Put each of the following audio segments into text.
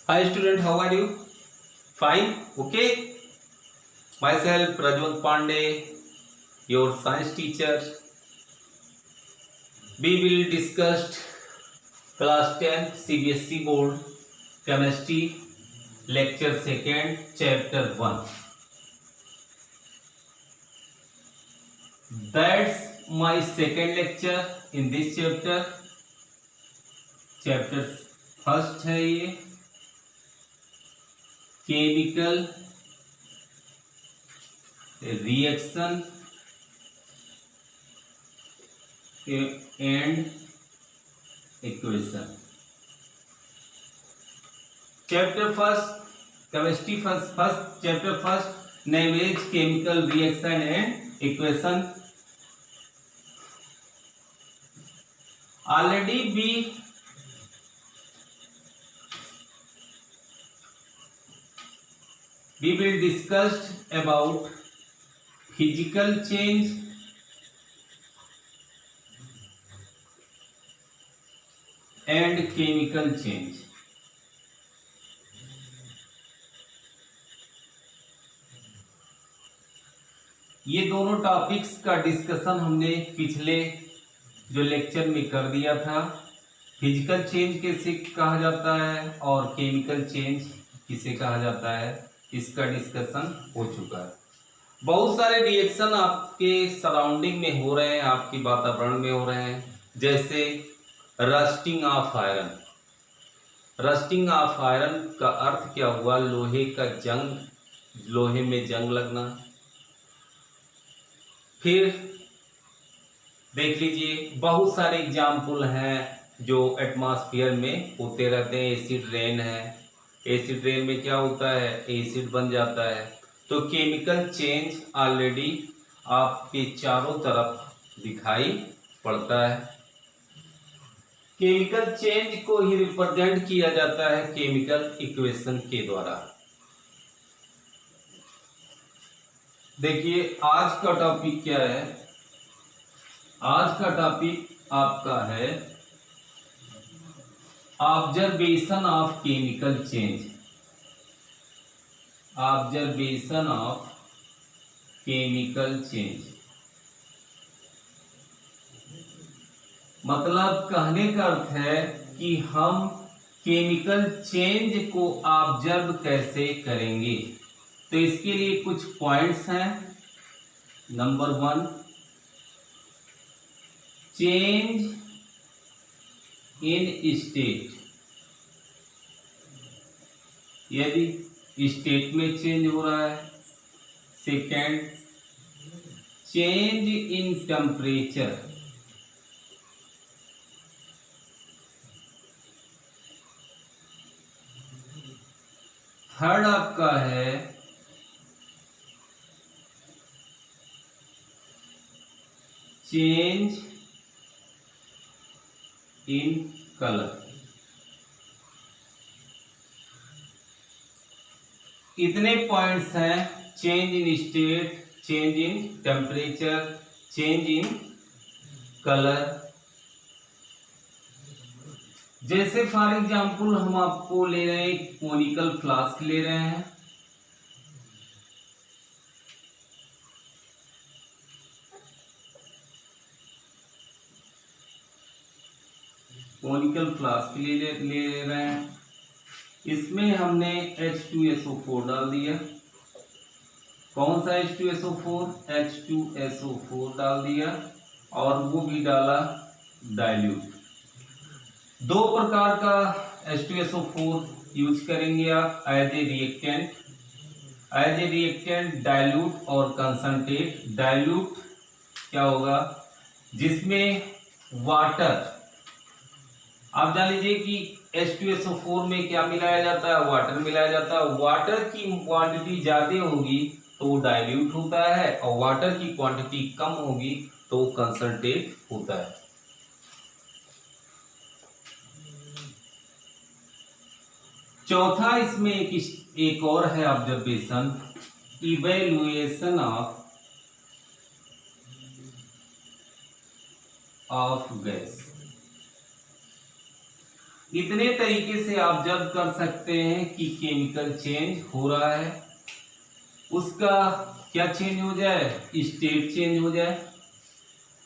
Hi student, how are you? Fine, okay. Myself Prajwal Pandey, your science teacher. We will discuss class 10 CBSE board chemistry lecture 2nd chapter 1. That's my second lecture in this chapter. Chapter first है ये chemical reaction and equation. Chapter first chemistry first chapter first name is chemical reaction and equation. Already we will discuss about physical change and chemical change। ये दोनों topics का discussion हमने पिछले जो lecture में कर दिया था। फिजिकल चेंज कैसे कहा जाता है और केमिकल चेंज किसे कहा जाता है, इसका डिस्कशन हो चुका है। बहुत सारे रिएक्शन आपके सराउंडिंग में हो रहे हैं, आपके वातावरण में हो रहे हैं, जैसे rusting of iron. Rusting of iron का अर्थ क्या हुआ? लोहे का जंग, लोहे में जंग लगना। फिर देख लीजिए बहुत सारे एग्जाम्पल हैं जो एटमॉस्फेयर में होते रहते हैं। एसिड रेन है, एसिड रेन में क्या होता है? एसिड बन जाता है। तो केमिकल चेंज ऑलरेडी आपके चारों तरफ दिखाई पड़ता है। केमिकल चेंज को ही रिप्रेजेंट किया जाता है केमिकल इक्वेशन के द्वारा। देखिए आज का टॉपिक क्या है? आज का टॉपिक आपका है observation of chemical change. Observation of chemical change मतलब कहने का अर्थ है कि हम केमिकल चेंज को ऑब्जर्व कैसे करेंगे। तो इसके लिए कुछ पॉइंट्स हैं। Number 1, change in state. यदि स्टेट में चेंज हो रहा है। Second, change in temperature. Third आपका है चेंज इन कलर। इतने पॉइंट्स हैं। Change in state, change in temperature, change in colour. जैसे फॉर एग्जांपल हम आपको ले रहे हैं, कोनिकल फ्लास्क ले रहे हैं। कोनिकल फ्लास्क ले रहे हैं। इसमें हमने H2SO4 डाल दिया। कौन सा H2SO4? H2SO4 डाल दिया और वो भी डाला डाइल्यूट। दो प्रकार का H2SO4 यूज करेंगे आप as a reactant. As a reactant dilute और कंसंट्रेट। डाइल्यूट क्या होगा? जिसमें वाटर, आप जान लीजिए कि H2SO4 में क्या मिलाया जाता है? वाटर मिलाया जाता है। वाटर की क्वांटिटी ज्यादा होगी तो वो डाइल्यूट होता है और वाटर की क्वांटिटी कम होगी तो वो कंसंट्रेट होता है। चौथा इसमें एक और है ऑब्जर्वेशन, इवेल्युएशन ऑफ गैस। इतने तरीके से आप जब कर सकते हैं कि केमिकल चेंज हो रहा है, उसका क्या चेंज हो जाए, स्टेट चेंज हो जाए,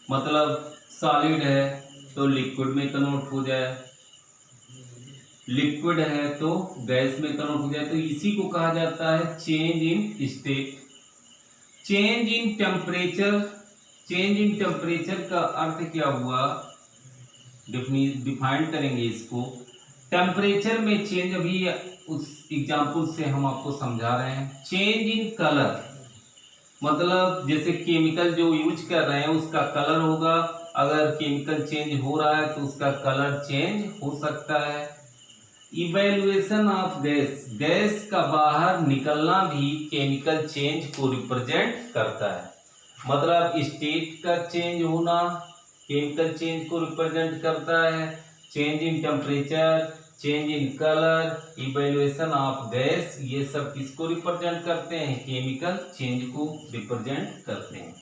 मतलब सॉलिड है तो लिक्विड में कन्वर्ट हो जाए, लिक्विड है तो गैस में कन्वर्ट हो जाए। तो इसी को कहा जाता है change in state. Change in temperature, change in temperature का अर्थ क्या हुआ, डिफाइन करेंगे इसको। टेम्परेचर में चेंज, अभी उस एग्जाम्पल से हम आपको समझा रहे हैं। चेंज इन कलर, मतलब जैसे केमिकल जो यूज कर रहे हैं उसका कलर होगा, अगर केमिकल चेंज हो रहा है तो उसका कलर चेंज हो सकता है। इवेल्युएशन ऑफ गैस, गैस का बाहर निकलना भी केमिकल चेंज को रिप्रेजेंट करता है, मतलब स्टेट का चेंज होना केमिकल चेंज को रिप्रेजेंट करता है। Change in temperature, change in colour, evaluation of gas, ये सब किसको रिप्रेजेंट करते हैं, केमिकल चेंज को रिप्रेजेंट करते हैं।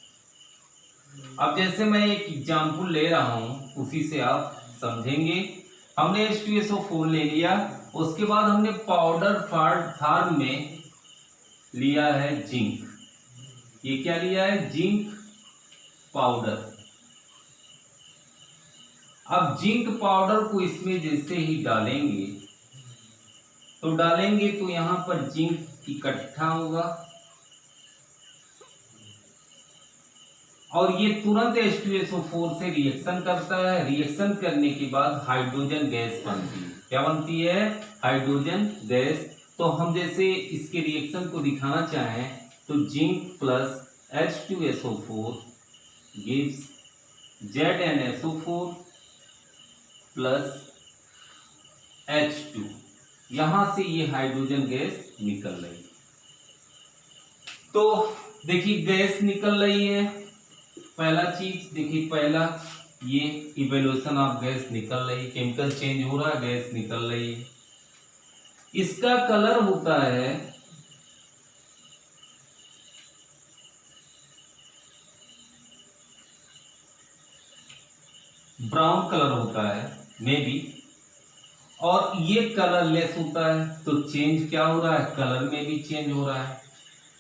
अब जैसे मैं एक एग्जांपल ले रहा हूं, उसी से आप समझेंगे। हमने H2SO4 ले लिया, उसके बाद हमने पाउडर फॉर्म में लिया है जिंक। ये क्या लिया है, जिंक पाउडर। अब जिंक पाउडर को इसमें जैसे ही डालेंगे तो यहां पर जिंक इकट्ठा होगा और ये तुरंत H2SO4 से रिएक्शन करता है। रिएक्शन करने के बाद हाइड्रोजन गैस बनती है। क्या बनती है, हाइड्रोजन गैस। तो हम जैसे इसके रिएक्शन को दिखाना चाहें तो zinc plus H2SO4 gives ZnSO4 plus H2, यहां से ये हाइड्रोजन गैस निकल रही है। तो देखिए गैस निकल रही है, पहला चीज देखिए, पहला ये इवेल्युएशन ऑफ गैस निकल रही है, केमिकल चेंज हो रहा है, गैस निकल रही है। इसका कलर होता है ब्राउन कलर होता है मे बी, और ये कलरलेस होता है। तो चेंज क्या हो रहा है, कलर में भी चेंज हो रहा है।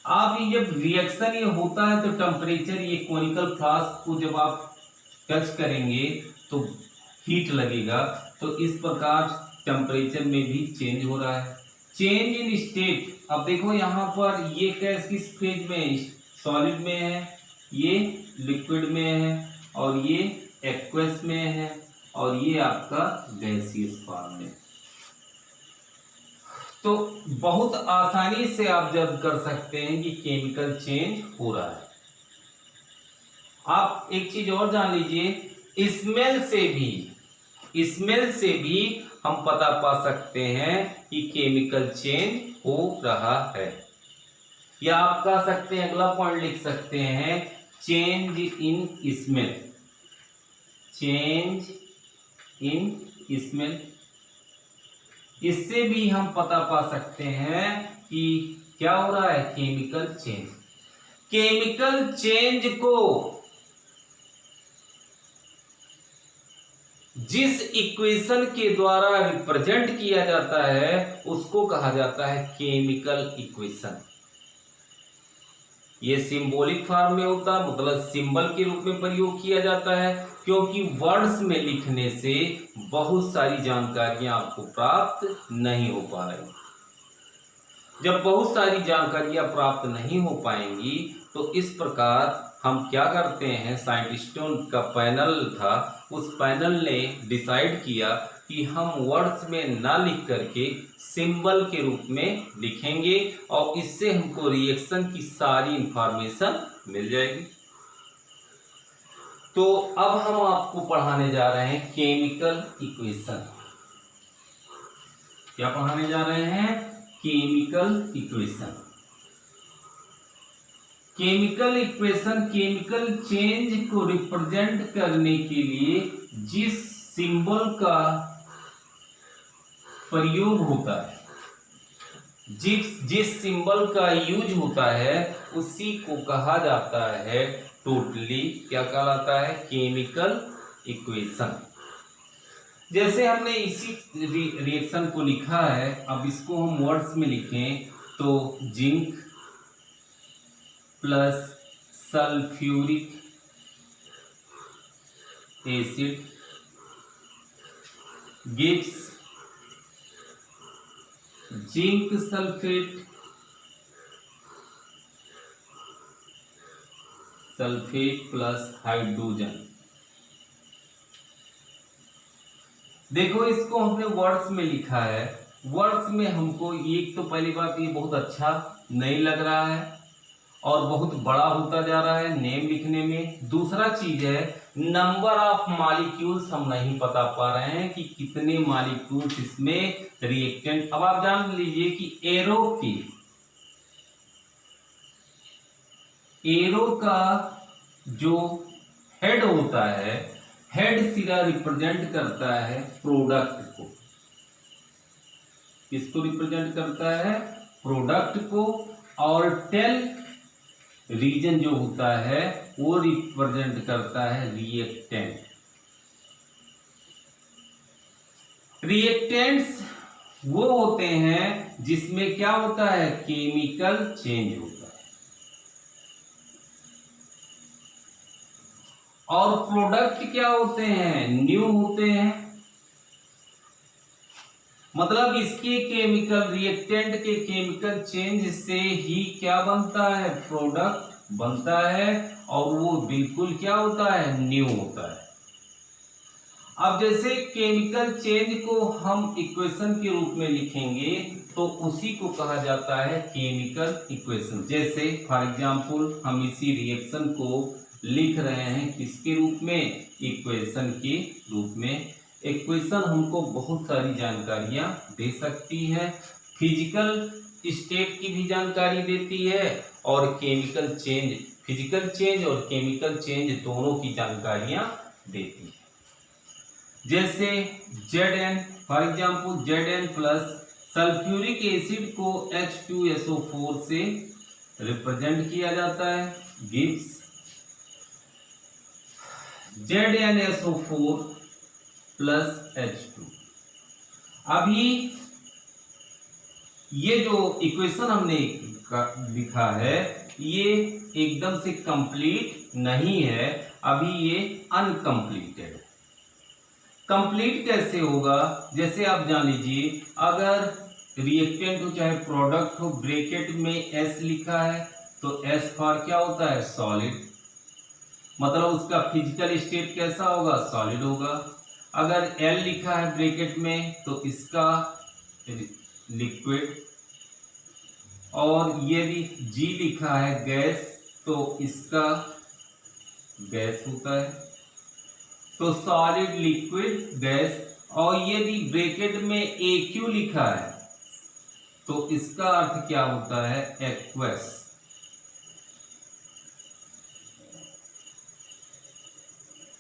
आप ये जब रिएक्शन ये होता है तो टेम्परेचर, ये कोनिकल फ्लास्क को जब आप टच करेंगे तो हीट लगेगा, तो इस प्रकार टेम्परेचर में भी चेंज हो रहा है। चेंज इन स्टेट, अब देखो यहाँ पर ये गैस किस फेज में है, सॉलिड में है, ये लिक्विड में है, और ये एक्वस में है, और ये आपका गैसियस फॉर्म में। तो बहुत आसानी से आप जब कर सकते हैं कि केमिकल चेंज हो रहा है। आप एक चीज और जान लीजिए, स्मेल से भी हम पता पा सकते हैं कि केमिकल चेंज हो रहा है। या आप कह सकते हैं, अगला पॉइंट लिख सकते हैं, change in smell, change in smell. इससे भी हम पता पा सकते हैं कि क्या हो रहा है, केमिकल चेंज। केमिकल चेंज को जिस इक्वेशन के द्वारा रिप्रेजेंट किया जाता है उसको कहा जाता है केमिकल इक्वेशन। ये सिंबॉलिक फॉर्म में होता है, मतलब सिंबल के रूप में प्रयोग किया जाता है, क्योंकि वर्ड्स में लिखने से बहुत सारी जानकारियां आपको प्राप्त नहीं हो पा रही। जब बहुत सारी जानकारियां प्राप्त नहीं हो पाएंगी तो इस प्रकार हम क्या करते हैं, साइंटिस्टों का पैनल था, उस पैनल ने डिसाइड किया कि हम वर्ड्स में ना लिख करके सिंबल के रूप में लिखेंगे और इससे हमको रिएक्शन की सारी इंफॉर्मेशन मिल जाएगी। तो अब हम आपको पढ़ाने जा रहे हैं केमिकल इक्वेशन। क्या पढ़ाने जा रहे हैं, chemical equation. Chemical equation chemical change को रिप्रेजेंट करने के लिए जिस सिंबल का प्रयोग होता है, जिस सिंबल का यूज होता है, उसी को कहा जाता है टोटली, क्या कहलाता है, केमिकल इक्वेशन। जैसे हमने इसी रिएक्शन को लिखा है, अब इसको हम वर्ड्स में लिखें तो zinc plus sulphuric acid gives zinc sulphate plus hydrogen. देखो इसको हमने वर्ड्स में लिखा है, वर्ड्स में हमको एक तो पहली बात ये बहुत अच्छा नहीं लग रहा है और बहुत बड़ा होता जा रहा है नेम लिखने में। दूसरा चीज है नंबर ऑफ मॉलिक्यूल्स हम नहीं बता पा रहे हैं कि कितने मॉलिक्यूल्स इसमें रिएक्टेंट। अब आप जान लीजिए कि एरो का जो हेड होता है, हेड सीधा रिप्रेजेंट करता है प्रोडक्ट को। किसको रिप्रेजेंट करता है? प्रोडक्ट को। और टेल रीजन जो होता है वो रिप्रेजेंट करता है रिएक्टेंट। रिएक्टेंट्स वो होते हैं जिसमें क्या होता है? केमिकल चेंज होता है। और प्रोडक्ट क्या होते हैं? न्यू होते हैं। मतलब इसके केमिकल रिएक्टेंट के केमिकल चेंज से ही क्या बनता है? प्रोडक्ट बनता है और वो बिल्कुल क्या होता है? न्यू होता है। अब जैसे केमिकल चेंज को हम इक्वेशन के रूप में लिखेंगे तो उसी को कहा जाता है केमिकल इक्वेशन। जैसे फॉर एग्जांपल हम इसी रिएक्शन को लिख रहे हैं किसके रूप में? इक्वेशन के रूप में। इक्वेशन हमको बहुत सारी जानकारियां दे सकती है, फिजिकल स्टेट की भी जानकारी देती है और केमिकल चेंज, फिजिकल चेंज और केमिकल चेंज दोनों की जानकारियां देती है। जैसे Zn for example Zn plus sulphuric acid को H2SO4 से रिप्रेजेंट किया जाता है, गिव्स ZnSO4 प्लस H2। अभी ये जो इक्वेशन हमने लिखा है ये एकदम से कंप्लीट नहीं है, अभी ये अनकंप्लीटेड है। कंप्लीट कैसे होगा? जैसे आप जान लीजिए अगर रिएक्टेंट हो चाहे प्रोडक्ट हो, ब्रैकेट में S लिखा है तो S फॉर क्या होता है? सॉलिड। मतलब उसका फिजिकल स्टेट कैसा होगा? सॉलिड होगा। अगर L लिखा है ब्रैकेट में तो इसका लिक्विड, और यदि G लिखा है गैस तो इसका गैस होता है। तो सॉलिड, लिक्विड, गैस। और यदि ब्रैकेट में AQ लिखा है तो इसका अर्थ क्या होता है? एक्वस।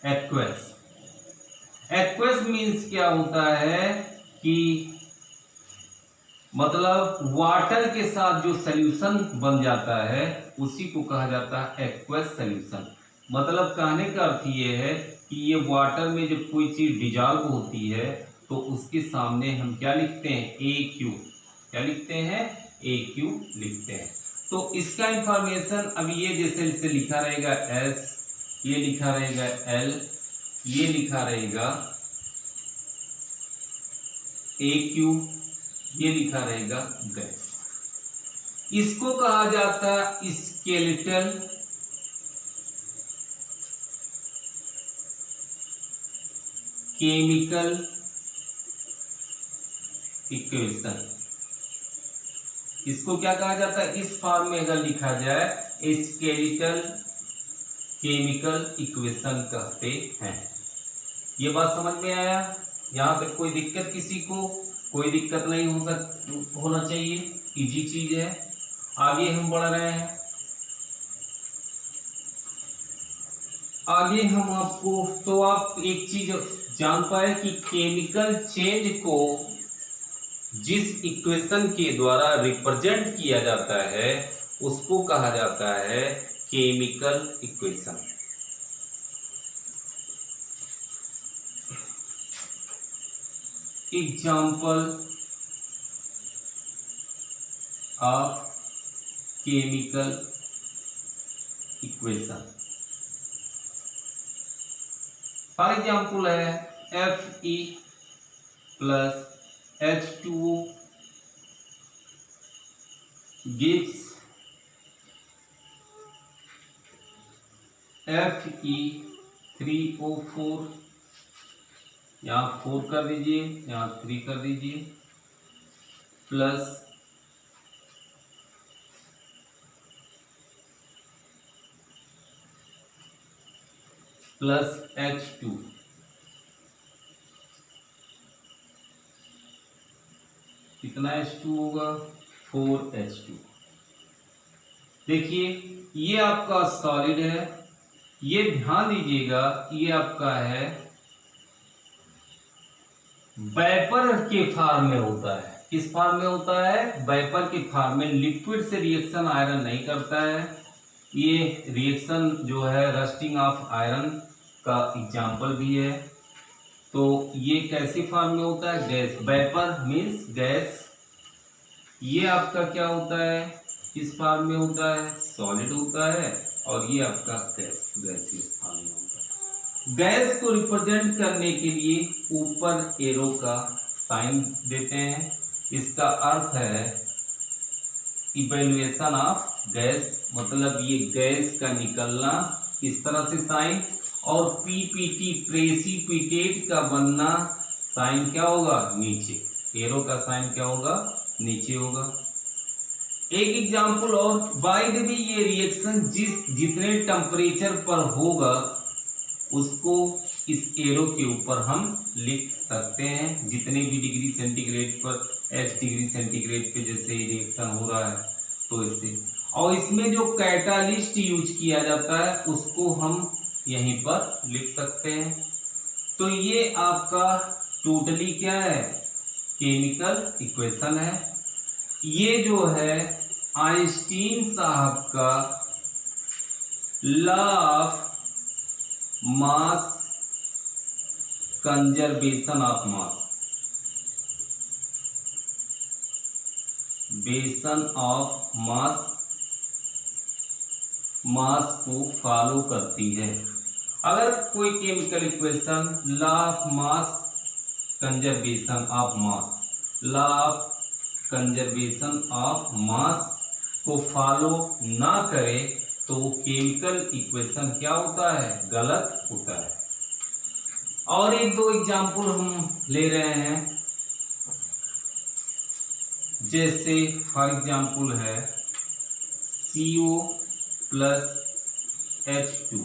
एक्वस, एक्वस मीन्स क्या होता है कि मतलब वाटर के साथ जो सॉल्यूशन बन जाता है उसी को कहा जाता है एक्वस सॉल्यूशन। मतलब कहने का अर्थ ये है कि ये वाटर में जब कोई चीज डिजॉल्व होती है तो उसके सामने हम क्या लिखते हैं? AQ। क्या लिखते हैं? AQ लिखते हैं। तो इसका इंफॉर्मेशन अब ये जैसे जैसे लिखा रहेगा S, ये लिखा रहेगा L, ये लिखा रहेगा AQ, ये लिखा रहेगा गैस। इसको कहा जाता है स्केलेटल केमिकल इक्वेशन। इसको क्या कहा जाता है? इस फॉर्म में अगर लिखा जाए स्केलेटल केमिकल इक्वेशन कहते हैं। ये बात समझ में आया? यहाँ पे कोई दिक्कत किसी को? कोई दिक्कत नहीं होना चाहिए, इजी चीज है। आगे हम बढ़ रहे हैं। आगे हम आपको, तो आप एक चीज जान पाए कि केमिकल चेंज को जिस इक्वेशन के द्वारा रिप्रेजेंट किया जाता है उसको कहा जाता है chemical equation. Example of chemical equation. For example है Fe plus H2O gives Fe3O4, यहाँ 4 कर दीजिए, यहाँ 3 कर दीजिए, प्लस H2, कितना H2 होगा 4H2। देखिए ये आपका सॉलिड है, ये ध्यान दीजिएगा ये आपका है वेपर के फॉर्म में होता है। किस फॉर्म में होता है? वेपर के फॉर्म में। लिक्विड से रिएक्शन आयरन नहीं करता है। ये रिएक्शन जो है रस्टिंग ऑफ आयरन का एग्जाम्पल भी है। तो ये कैसे फॉर्म में होता है? गैस। Vapour means gas. ये आपका क्या होता है? किस फॉर्म में होता है? सॉलिड होता है। और ये आपका गैसीय फॉर्म में होता है। गैस को रिप्रेजेंट करने के लिए ऊपर एरो का साइन देते हैं। इसका अर्थ है इवैल्यूएशन ऑफ गैस, मतलब ये गैस का निकलना, इस तरह से साइन। और पीपीटी प्रेसिपिटेट का बनना, साइन क्या होगा? नीचे। एरो का साइन क्या होगा? नीचे होगा। एक एग्जाम्पल और, बाय द वे ये रिएक्शन जितने टेम्परेचर पर होगा उसको इस एरो के ऊपर हम लिख सकते हैं। जितने भी डिग्री सेंटीग्रेड पर, H डिग्री सेंटीग्रेड पे जैसे रिएक्शन हो रहा है तो इससे। और इसमें जो कैटालिस्ट यूज किया जाता है उसको हम यहीं पर लिख सकते हैं। तो ये आपका टोटली क्या है? केमिकल इक्वेशन है। ये जो है आइंस्टीन साहब का law of mass conservation of mass, बेसन ऑफ मास को फॉलो करती है। अगर कोई chemical equation law of mass conservation of mass, law of conservation of mass को फॉलो ना करे तो वो केमिकल इक्वेशन क्या होता है? गलत होता है। और एक दो एग्जाम्पल हम ले रहे हैं, जैसे फॉर एग्जाम्पल है CO प्लस H2,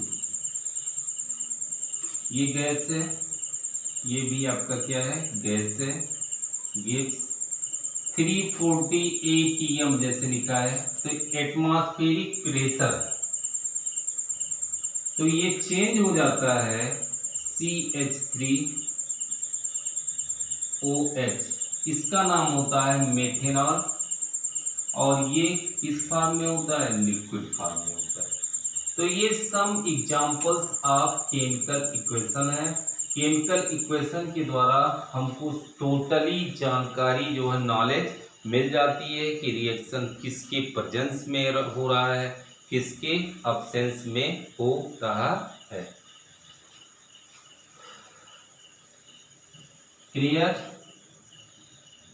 ये गैस है, ये भी आपका क्या है? गैस है। गिव्स 340 atm जैसे लिखा है, तो एटमॉस्फेरिक प्रेशर है। तो ये चेंज हो जाता है CH3OH, इसका नाम होता है मेथेनॉल। और ये किस फॉर्म में होता है? लिक्विड फॉर्म में होता है। तो ये some examples of chemical equation है। केमिकल इक्वेशन के द्वारा हमको टोटली जानकारी जो है, नॉलेज मिल जाती है कि रिएक्शन किसके प्रेजेंस में हो रहा है, किसके अब्सेंस में हो रहा है। क्लियर?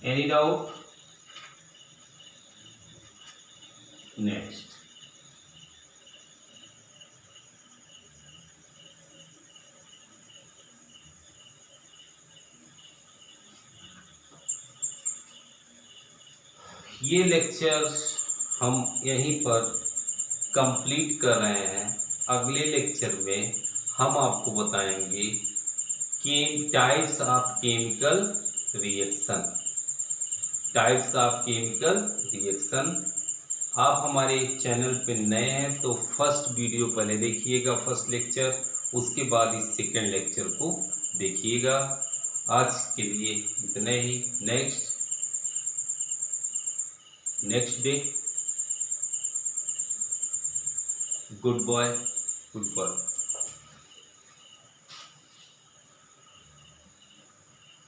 Any doubt? नेक्स्ट, ये लेक्चर हम यहीं पर कंप्लीट कर रहे हैं। अगले लेक्चर में हम आपको बताएंगे कि types of chemical reaction, types of chemical reaction. आप हमारे चैनल पे नए हैं तो फर्स्ट वीडियो पहले देखिएगा, फर्स्ट लेक्चर, उसके बाद इस सेकेंड लेक्चर को देखिएगा। आज के लिए इतने ही। Next day. Good bye, good boy.